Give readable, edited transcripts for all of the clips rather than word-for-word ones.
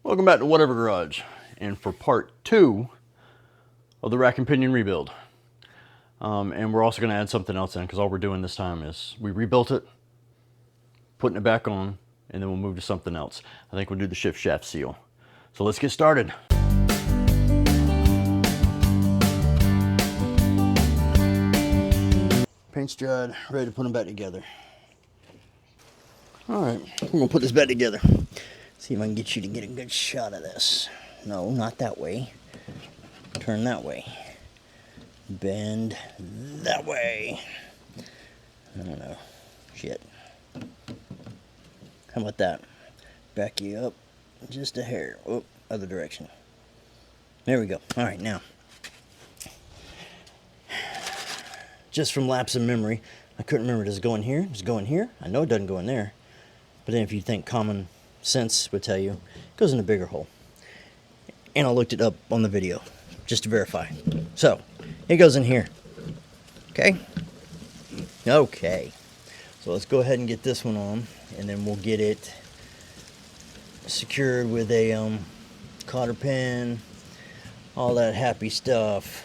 Welcome back to Whatever Garage, and for part 2 of the rack and pinion rebuild. And we're also going to add something else in, because all we're doing this time is we rebuilt it, putting it back on, and then we'll move to something else. I think we'll do the shift shaft seal. So let's get started. Paint's dried, ready to put them back together. Alright, we're going to put this back together. See if I can get you to get a good shot of this. No, not that way. Turn that way. Bend that way. I don't know. Shit. How about that? Back you up just a hair. Oh, other direction. There we go. Alright, now. Just from lapse of memory, I couldn't remember, does it go in here? Does it go in here? I know it doesn't go in there. But then if you think common sense would tell you, it goes in a bigger hole. And I looked it up on the video just to verify. So it goes in here. Okay. So let's go ahead and get this one on, and then we'll get it secured with a cotter pin, all that happy stuff.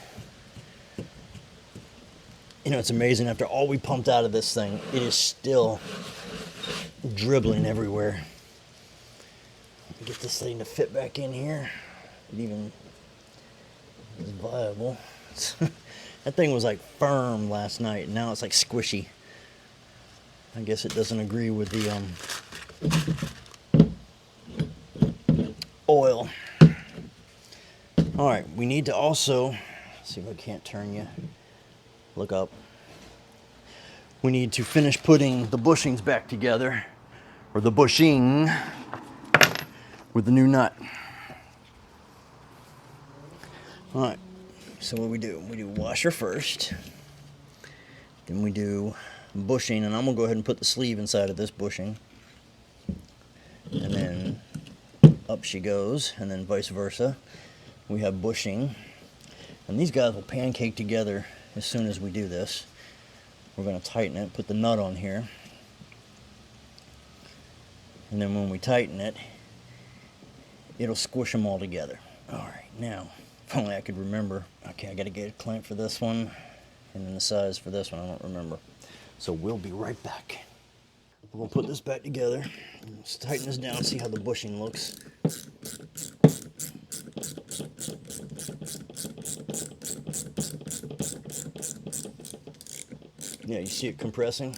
You know, it's amazing, after all we pumped out of this thing, it is still dribbling everywhere. Get this thing to fit back in here. It even is viable. That thing was like firm last night, and now it's like squishy. I guess it doesn't agree with the oil. Alright, we need to also, see if I can't turn you. Look up. We need to finish putting the bushings back together, or the bushing, with the new nut. Alright, so what do? We do washer first, then we do bushing, and I'm going to go ahead and put the sleeve inside of this bushing, and then up she goes, and then vice versa. We have bushing, and these guys will pancake together as soon as we do this. We're going to tighten it, put the nut on here, and then when we tighten it, it'll squish them all together. Alright, now, if only I could remember. Okay, I got to get a clamp for this one, and then the size for this one, I don't remember. So we'll be right back. We're going to put this back together. Let's tighten this down, see how the bushing looks. Yeah, you see it compressing?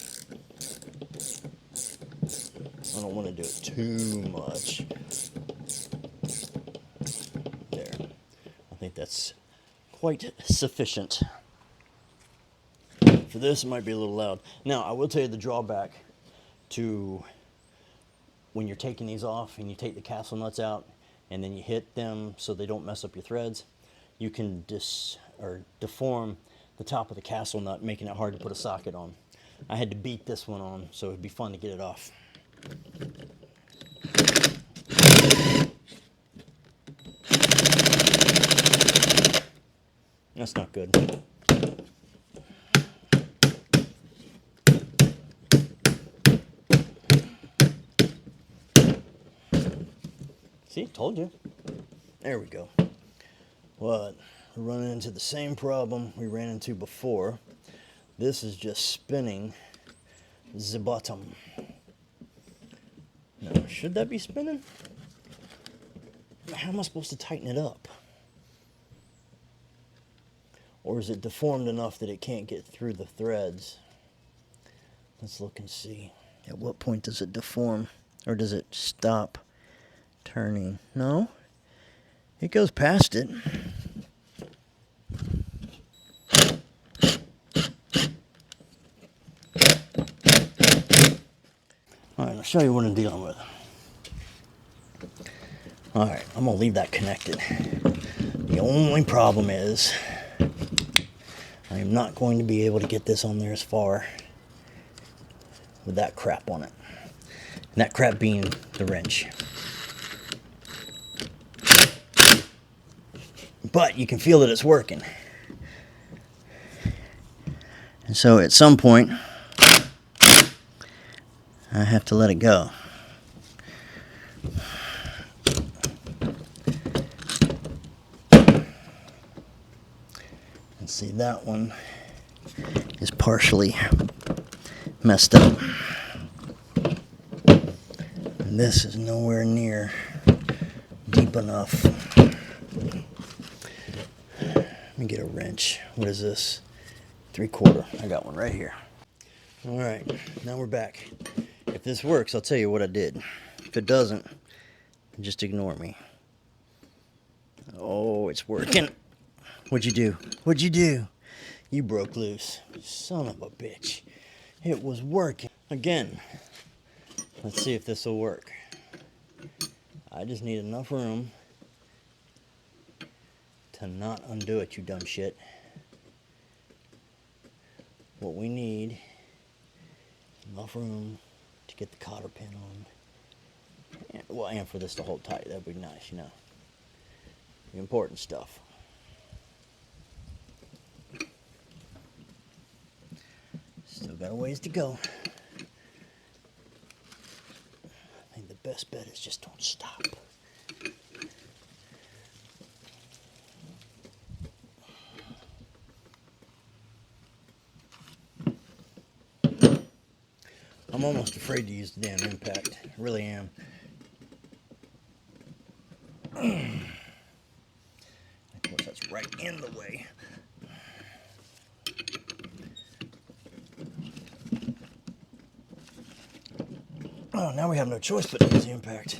I don't want to do it too much. There. I think that's quite sufficient. For this, it might be a little loud. Now, I will tell you the drawback to when you're taking these off and you take the castle nuts out and then you hit them so they don't mess up your threads. You can deform the top of the castle nut, making it hard to put a socket on. I had to beat this one on, so it'd be fun to get it off. That's not good. See, told you. There we go. What? We're running into the same problem we ran into before. This is just spinning the bottom. Now, should that be spinning? How am I supposed to tighten it up? Or is it deformed enough that it can't get through the threads? Let's look and see. At what point does it deform? Or does it stop turning? No. It goes past it. Alright, I'll show you what I'm dealing with. Alright, I'm going to leave that connected. The only problem is I am not going to be able to get this on there as far with that crap on it. And that crap being the wrench. But you can feel that it's working. And so at some point, I have to let it go. See, that one is partially messed up. And this is nowhere near deep enough. Let me get a wrench. What is this? 3/4. I got one right here. All right, now we're back. If this works, I'll tell you what I did. If it doesn't, just ignore me. Oh, it's working. What'd you do? What'd you do? You broke loose. Son of a bitch. It was working. Again, let's see if this will work. I just need enough room to not undo it, you dumb shit. What we need, enough room to get the cotter pin on. Well, and for this to hold tight, that'd be nice, you know. The important stuff. Still got a ways to go. I think the best bet is just don't stop. I'm almost afraid to use the damn impact. I really am. Of course, that's right in the way. Oh, now we have no choice but to use the impact.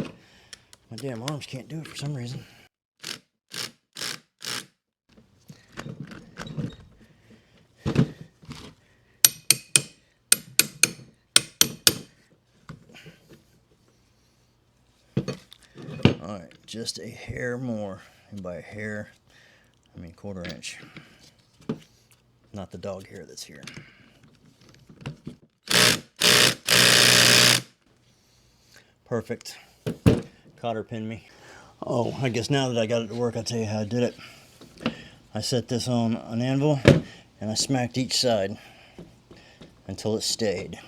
My damn arms can't do it for some reason. Alright, just a hair more. And by a hair, I mean 1/4 inch. Not the dog hair that's here. Perfect. Cotter pin me. Oh, I guess now that I got it to work, I'll tell you how I did it. I set this on an anvil and I smacked each side until it stayed.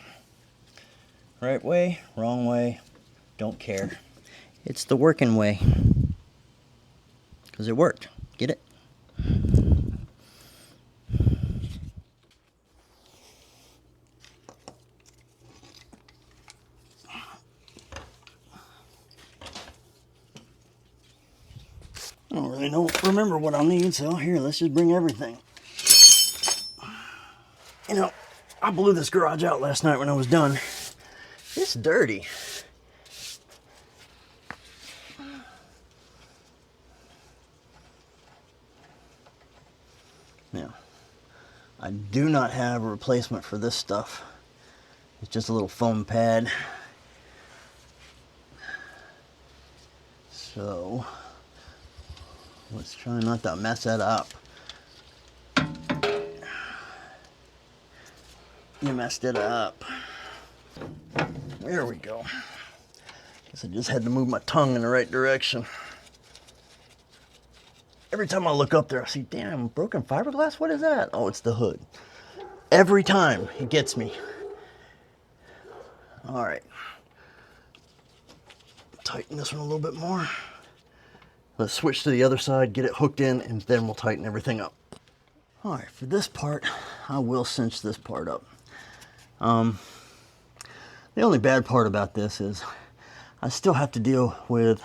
Right way, wrong way, don't care. It's the working way. Because it worked. Get it? I don't really remember what I'll need, so here, let's just bring everything. You know, I blew this garage out last night when I was done. It's dirty. Now, I do not have a replacement for this stuff. It's just a little foam pad. So, let's try not to mess that up. You messed it up. There we go. Guess I just had to move my tongue in the right direction. Every time I look up there, I see, damn, broken fiberglass? What is that? Oh, it's the hood. Every time, it gets me. All right. Tighten this one a little bit more. Let's switch to the other side, get it hooked in, and then we'll tighten everything up. All right, for this part, I will cinch this part up. The only bad part about this is I still have to deal with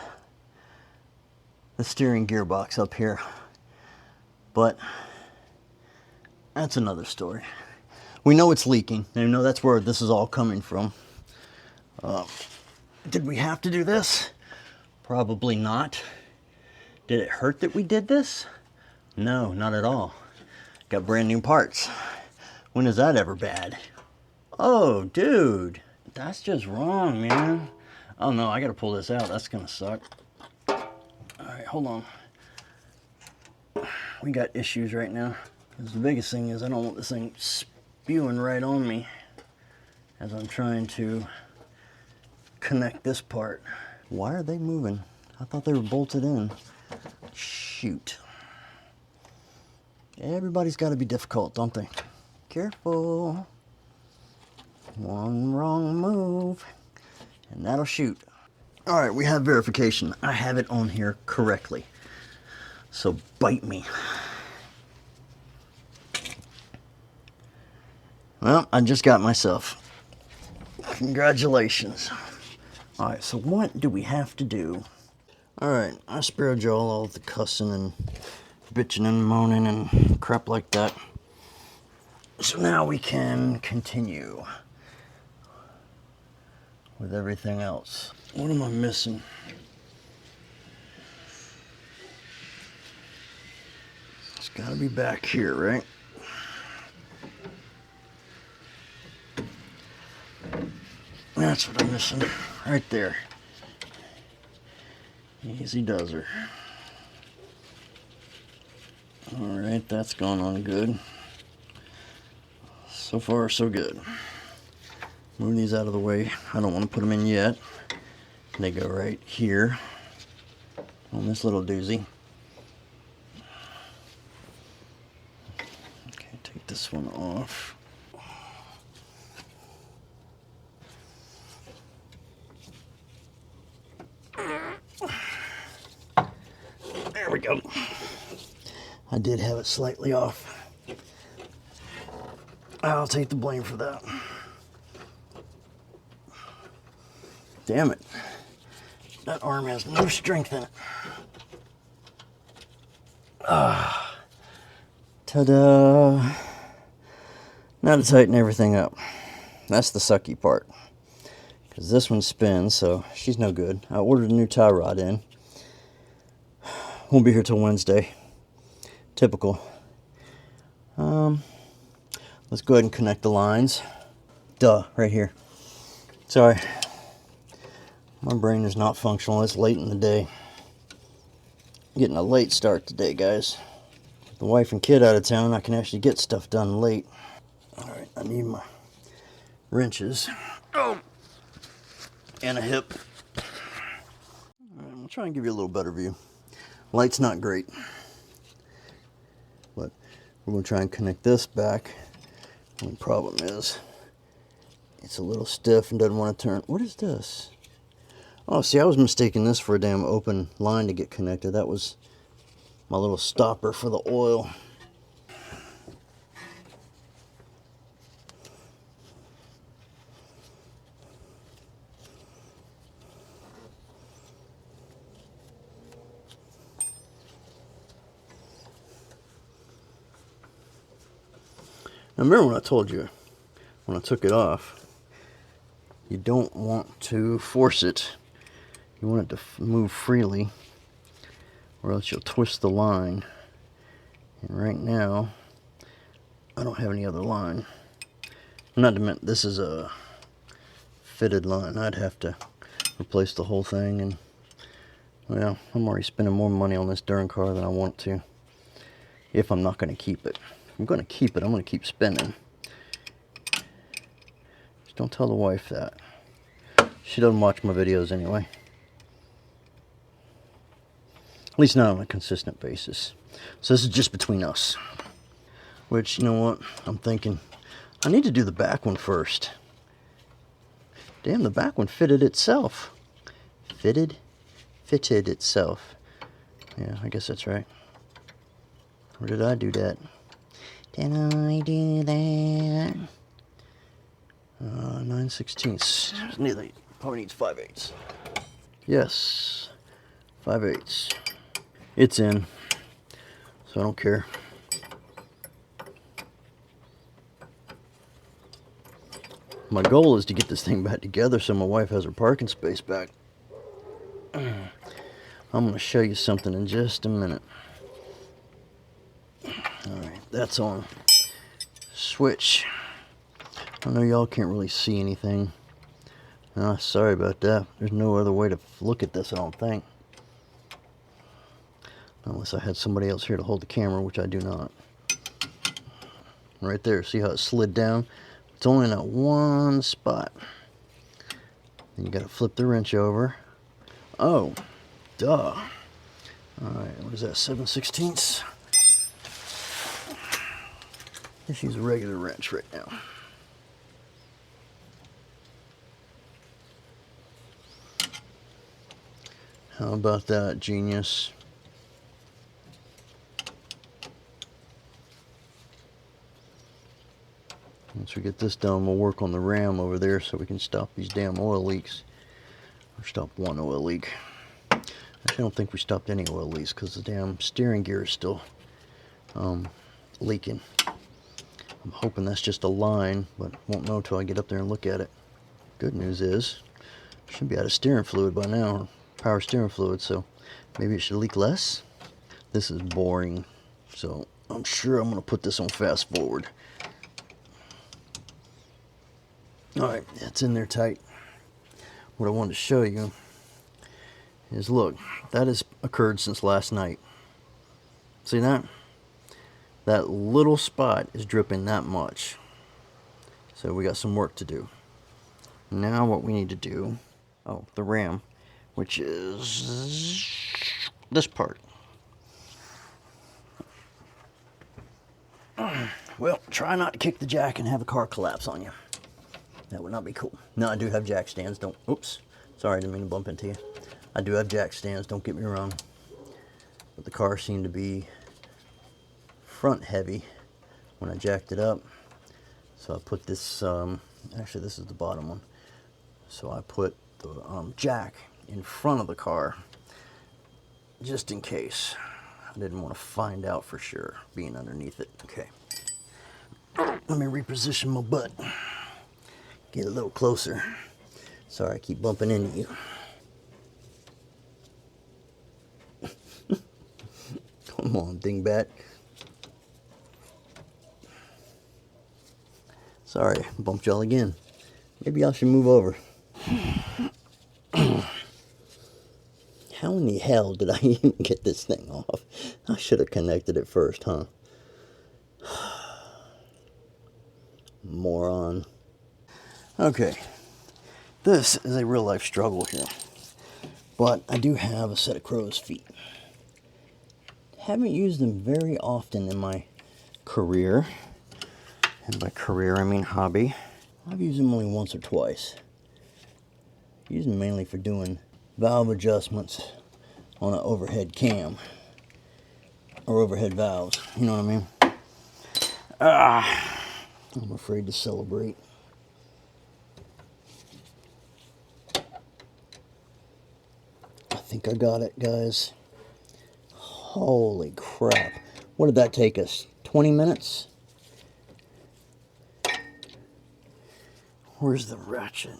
the steering gearbox up here, but that's another story. We know it's leaking, and we know that's where this is all coming from. Did we have to do this? Probably not. Did it hurt that we did this? No, not at all. Got brand new parts. When is that ever bad? Oh, dude, that's just wrong, man. Oh no, I gotta pull this out. That's gonna suck. All right, hold on. We got issues right now. The biggest thing is I don't want this thing spewing right on me as I'm trying to connect this part. Why are they moving? I thought they were bolted in. Shoot. Everybody's got to be difficult, don't they? Careful. One wrong move and that'll shoot. All right, we have verification. I have it on here correctly. So bite me. Well, I just got myself. Congratulations. Alright, so what do we have to do? Alright, I spared y'all all the cussing and bitching and moaning and crap like that. So now we can continue with everything else. What am I missing? It's gotta be back here, right? That's what I'm missing. Right there. Easy does her. Alright, that's gone on good. So far, so good. Move these out of the way. I don't want to put them in yet. They go right here on this little doozy. Okay, take this one off. There we go. I did have it slightly off. I'll take the blame for that. Damn it. That arm has no strength in it. Ah. Ta-da. Now to tighten everything up. That's the sucky part. Because this one spins, so she's no good. I ordered a new tie rod in. Won't be here till Wednesday. Typical. Let's go ahead and connect the lines. Duh, right here. Sorry. My brain is not functional. It's late in the day. Getting a late start today, guys. With the wife and kid out of town, I can actually get stuff done late. Alright, I need my wrenches. Oh! And a hip. Alright, I'm going to try and give you a little better view. Light's not great. But we're going to try and connect this back. The problem is, it's a little stiff and doesn't want to turn. What is this? Oh, see, I was mistaking this for a damn open line to get connected. That was my little stopper for the oil. Now remember when I told you, when I took it off, you don't want to force it. You want it to move freely, or else you'll twist the line. And right now, I don't have any other line. Not to mention, this is a fitted line. I'd have to replace the whole thing, and well, I'm already spending more money on this darn car than I want to, if I'm not going to keep it. If I'm going to keep it, I'm going to keep spending. Just don't tell the wife that. She doesn't watch my videos anyway. At least not on a consistent basis. So this is just between us. Which, you know what? I'm thinking, I need to do the back one first. Damn, the back one fitted itself. Fitted itself. Yeah, I guess that's right. Or did I do that? Did I do that? 9/16. Neither. Probably needs 5/8. Yes. 5/8. It's in. So I don't care. My goal is to get this thing back together so my wife has her parking space back. I'm going to show you something in just a minute. Alright, that's on. Switch. I know y'all can't really see anything. Sorry about that. There's no other way to look at this, I don't think. Unless I had somebody else here to hold the camera, which I do not. Right there, see how it slid down? It's only in that one spot. Then you gotta flip the wrench over. Oh, duh. Alright, what is that, 7/16? Just use a regular wrench right now. How about that, genius? Let's once we get this done, we'll work on the ram over there so we can stop these damn oil leaks. Or stop one oil leak. Actually, I don't think we stopped any oil leaks because the damn steering gear is still leaking. I'm hoping that's just a line, but won't know till I get up there and look at it. Good news is, should be out of steering fluid by now, or power steering fluid, so maybe it should leak less. This is boring, so I'm sure I'm going to put this on fast forward. Alright, that's in there tight. What I wanted to show you is, look, that has occurred since last night. See that? That little spot is dripping that much. So we got some work to do. Now what we need to do, oh, the ram, which is this part. Well, try not to kick the jack and have a car collapse on you. That would not be cool. No, I do have jack stands. Don't, oops. Sorry, I didn't mean to bump into you. I do have jack stands, don't get me wrong. But the car seemed to be front heavy when I jacked it up. So I put this, actually this is the bottom one. So I put the jack in front of the car just in case. I didn't want to find out for sure being underneath it. Okay. Let me reposition my butt. Get a little closer. Sorry, I keep bumping into you. Come on, dingbat. Sorry, bumped y'all again. Maybe I should move over. How in the hell did I even get this thing off? I should have connected it first, huh? Moron. Okay, this is a real life struggle here, but I do have a set of crow's feet. Haven't used them very often in my career, and by career I mean hobby. I've used them only once or twice. I use them mainly for doing valve adjustments on an overhead cam, or overhead valves, you know what I mean? I'm afraid to celebrate. I think I got it, guys. Holy crap. What did that take us? 20 minutes? Where's the ratchet?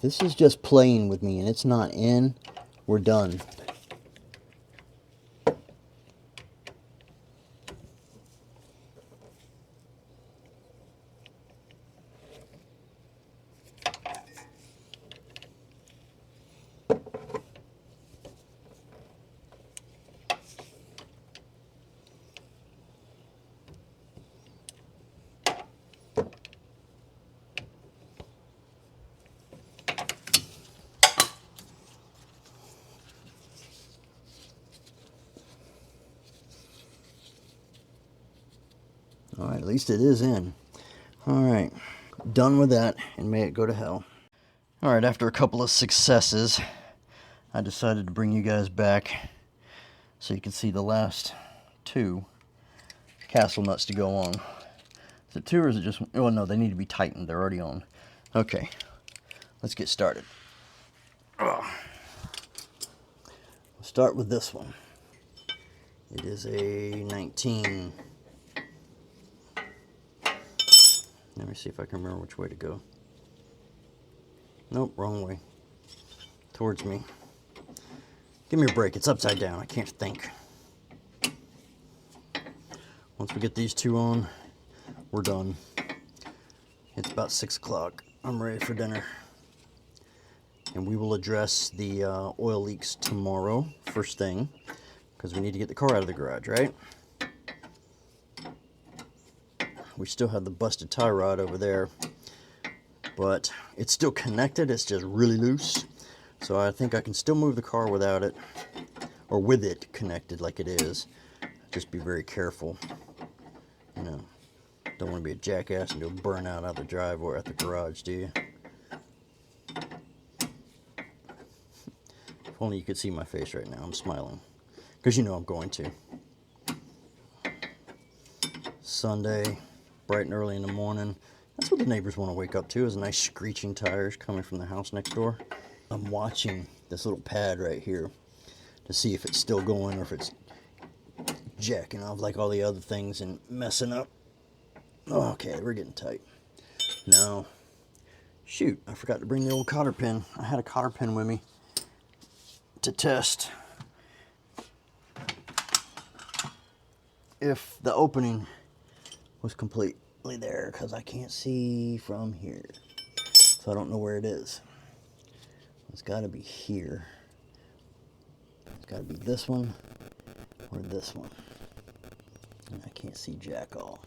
If this is just playing with me and it's not in, we're done. Alright, at least it is in. Alright, done with that, and may it go to hell. Alright, after a couple of successes, I decided to bring you guys back so you can see the last two castle nuts to go on. Is it two or is it just one? Oh no, they need to be tightened. They're already on. Okay, let's get started. We'll start with this one. It is a 19. Let me see if I can remember which way to go. Nope, wrong way. Towards me. Give me a break. It's upside down. I can't think. Once we get these two on, we're done. It's about 6 o'clock. I'm ready for dinner. And we will address the oil leaks tomorrow, first thing, because we need to get the car out of the garage, right? We still have the busted tie rod over there, but it's still connected. It's just really loose. So I think I can still move the car without it, or with it connected like it is. Just be very careful. You know, don't want to be a jackass and do a burnout out the driveway or at the garage, do you? If only you could see my face right now. I'm smiling. Because you know I'm going to. Sunday, bright and early in the morning. That's what the neighbors want to wake up to, is nice screeching tires coming from the house next door. I'm watching this little pad right here to see if it's still going or if it's jacking off like all the other things and messing up. Okay, we're getting tight. Now, shoot, I forgot to bring the old cotter pin. I had a cotter pin with me to test if the opening was completely there, because I can't see from here. So I don't know where it is. It's got to be here. It's got to be this one or this one. And I can't see jack all.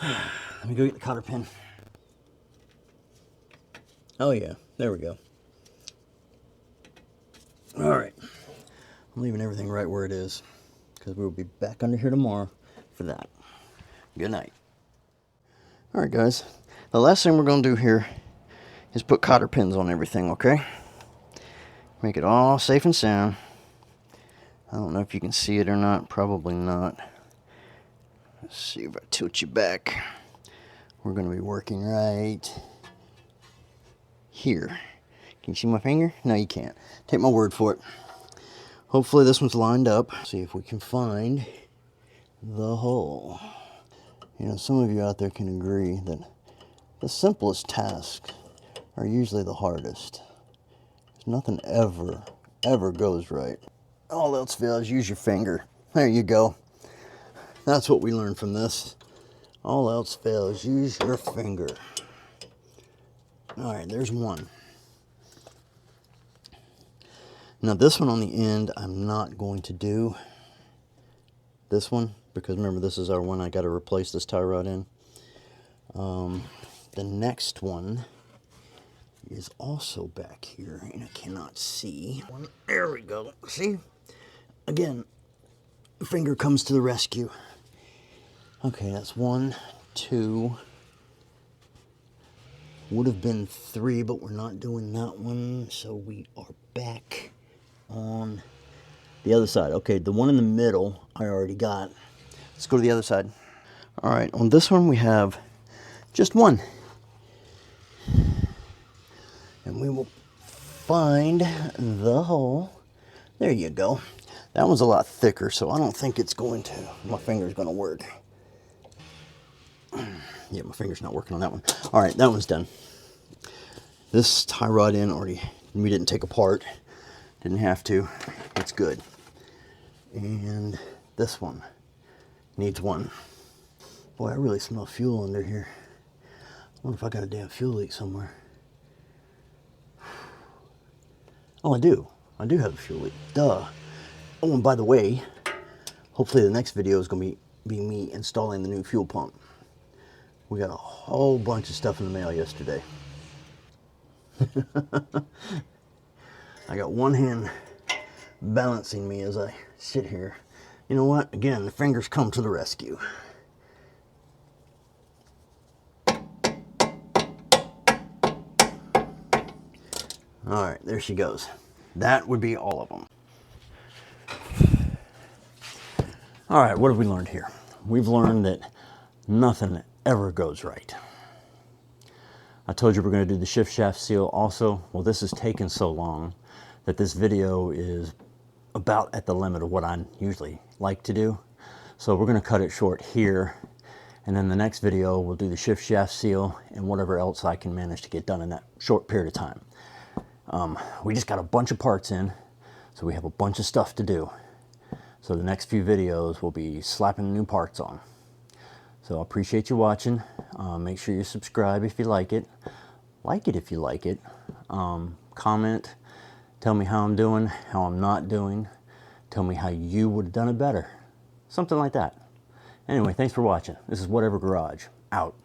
Let me go get the cotter pin. Oh yeah, there we go. All right, I'm leaving everything right where it is, because we'll be back under here tomorrow for that. Good night. All right, guys. The last thing we're going to do here is put cotter pins on everything, okay? Make it all safe and sound. I don't know if you can see it or not. Probably not. Let's see if I tilt you back. We're going to be working right here. Can you see my finger? No, you can't. Take my word for it. Hopefully this one's lined up. See if we can find the hole. You know, some of you out there can agree that the simplest tasks are usually the hardest. Nothing ever goes right. All else fails, use your finger. There you go. That's what we learned from this. All else fails, use your finger. All right, there's one. Now this one on the end, I'm not going to do this one, because remember, this is our one I got to replace this tie rod in. The next one is also back here, and I cannot see. There we go. See? Again, finger comes to the rescue. Okay, that's 1, 2. Would have been 3, but we're not doing that one, so we are back on the other side. Okay, the one in the middle I already got. Let's go to the other side. All right, on this one we have just one. And we will find the hole. There you go. That one's a lot thicker, so I don't think it's going to, my finger's going to work. Yeah, my finger's not working on that one. All right, that one's done. This tie rod in already, we didn't take apart. Didn't have to. It's good. And this one needs one. Boy, I really smell fuel under here. I wonder if I got a damn fuel leak somewhere. Oh, I do. I do have a fuel leak. Duh. Oh, and by the way, hopefully the next video is going to be me installing the new fuel pump. We got a whole bunch of stuff in the mail yesterday. I got one hand balancing me as I sit here. You know what? Again, the fingers come to the rescue. All right, there she goes. That would be all of them. All right, what have we learned here? We've learned that nothing ever goes right. I told you we're going to do the shift shaft seal also. Well, this has taken so long that this video is about at the limit of what I usually like to do. So we're going to cut it short here. And then the next video, we'll do the shift shaft seal and whatever else I can manage to get done in that short period of time. We just got a bunch of parts in, so we have a bunch of stuff to do. So the next few videos will be slapping new parts on. So I appreciate you watching. Make sure you subscribe if you like it. Like it if you like it. Comment. Tell me how I'm doing, how I'm not doing. Tell me how you would have done it better. Something like that. Anyway, thanks for watching. This is Whatever Garage. Out.